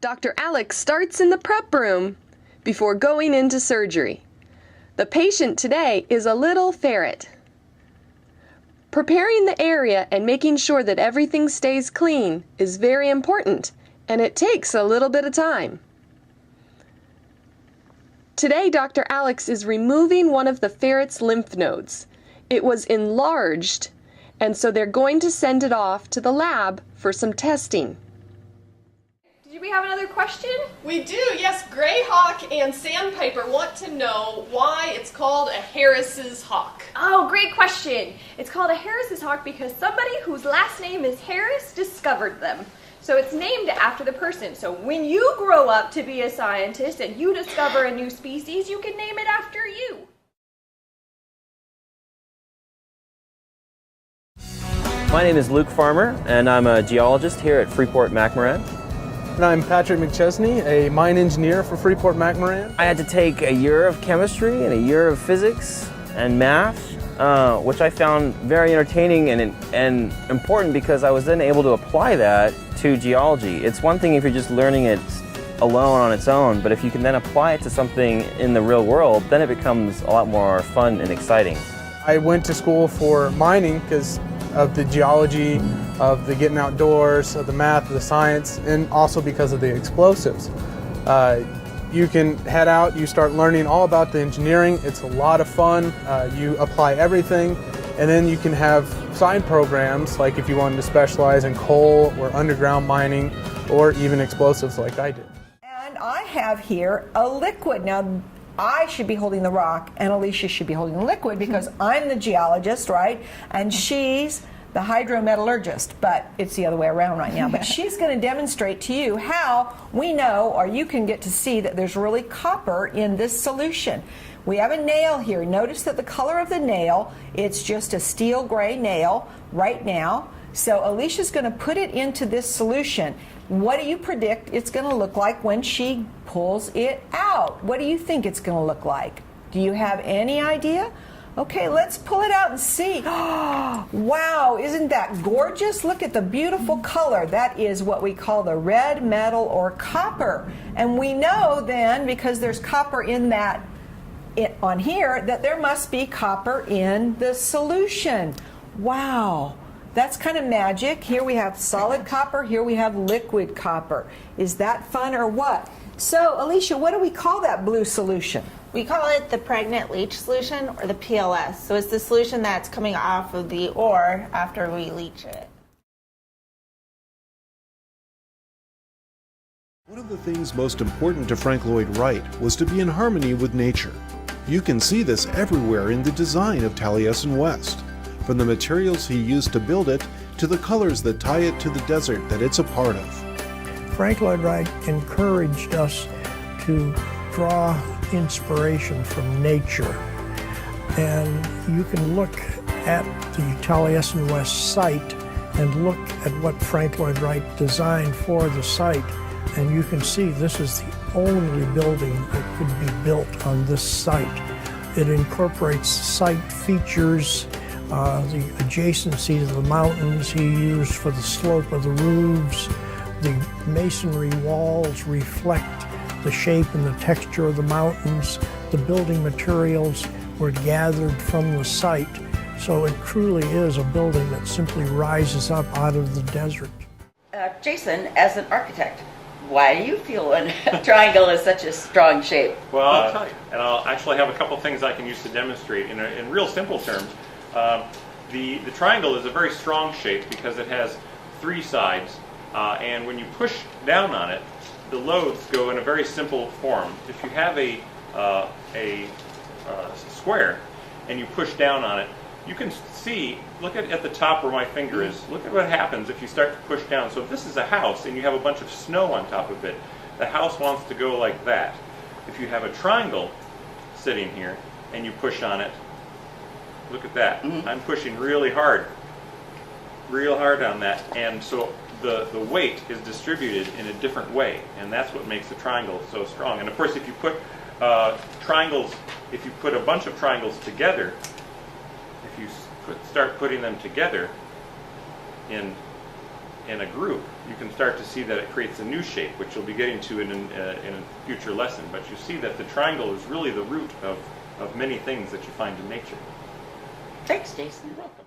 Dr. Alex starts in the prep room before going into surgery. The patient today is a little ferret. Preparing the area and making sure that everything stays clean is very important, and it takes a little bit of time. Today, Dr. Alex is removing one of the ferret's lymph nodes. It was enlarged, and so they're going to send it off to the lab for some testing. Did we have another question? We do, yes. Greyhawk and Sandpiper want to know why it's called a Harris's hawk. Oh, great question. It's called a Harris's hawk because somebody whose last name is Harris discovered them. So it's named after the person. So when you grow up to be a scientist and you discover a new species, you can name it after you. My name is Luke Farmer, and I'm a geologist here at Freeport-McMoRan. And I'm Patrick McChesney, a mine engineer for Freeport-McMoRan. I had to take a year of chemistry and a year of physics and math, which I found very entertaining and important because I was then able to apply that to geology. It's one thing if you're just learning it alone on its own, but if you can then apply it to something in the real world, then it becomes a lot more fun and exciting. I went to school for mining because of the geology, of the getting outdoors, of the math, of the science, and also because of the explosives. You can head out, you start learning all about the engineering. It's a lot of fun. You apply everything, and then you can have side programs, like if you wanted to specialize in coal or underground mining, or even explosives like I did. And I have here a liquid. Now, I should be holding the rock, and Alicia should be holding the liquid because I'm the geologist, right? And she's the hydrometallurgist, but it's the other way around right now. But she's going to demonstrate to you how we know, or you can get to see, that there's really copper in this solution. We have a nail here. Notice that the color of the nail, it's just a steel gray nail right now. So Alicia's going to put it into this solution. What do you predict it's going to look like when she pulls it out? What do you think it's going to look like? Do you have any idea? Okay, let's pull it out and see. Wow, isn't that gorgeous? Look at the beautiful color. That is what we call the red metal or copper. And we know then, because there's copper in that on here, that there must be copper in the solution. Wow. That's kind of magic. Here we have solid copper, here we have liquid copper. Is that fun or what? So, Alicia, what do we call that blue solution? We call it the pregnant leach solution, or the PLS. So it's the solution that's coming off of the ore after we leach it. One of the things most important to Frank Lloyd Wright was to be in harmony with nature. You can see this everywhere in the design of Taliesin West. From the materials he used to build it, to the colors that tie it to the desert that it's a part of. Frank Lloyd Wright encouraged us to draw inspiration from nature. And you can look at the Taliesin West site and look at what Frank Lloyd Wright designed for the site, and you can see this is the only building that could be built on this site. It incorporates site features, the adjacency to the mountains he used for the slope of the roofs. The masonry walls reflect the shape and the texture of the mountains. The building materials were gathered from the site. So it truly is a building that simply rises up out of the desert. Jason, as an architect, why do you feel a triangle is such a strong shape? Well, I'll tell you, and I'll actually have a couple things I can use to demonstrate in real simple terms. The triangle is a very strong shape because it has three sides, and when you push down on it, the loads go in a very simple form. If you have a square and you push down on it, you can see, look at the top where my finger is, look at what happens if you start to push down. So if this is a house and you have a bunch of snow on top of it, the house wants to go like that. If you have a triangle sitting here and you push on it, look at that. I'm pushing really hard on that, and so the weight is distributed in a different way, and that's what makes the triangle so strong. And of course, if you put a bunch of triangles together, if you start putting them together in in a group, you can start to see that it creates a new shape, which you'll be getting to in a future lesson. But you see that the triangle is really the root of many things that you find in nature. Thanks, Jason. You're welcome.